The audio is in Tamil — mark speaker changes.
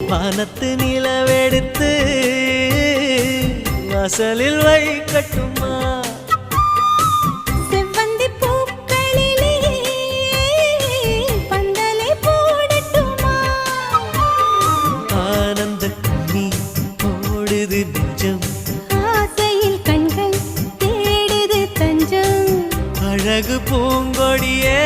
Speaker 1: வானத்து நிலவெடுத்து வாசலில் வைக்கட்டுமா
Speaker 2: செவ்வந்தி பூக்களிலே பந்தலை போடட்டுமா
Speaker 1: ஆனந்த கண்ணீர் ஓடுது நெஞ்சம்
Speaker 2: ஆசையில் கண்கள் தேடுது தஞ்சம்
Speaker 1: அழகு பூங்கொடியே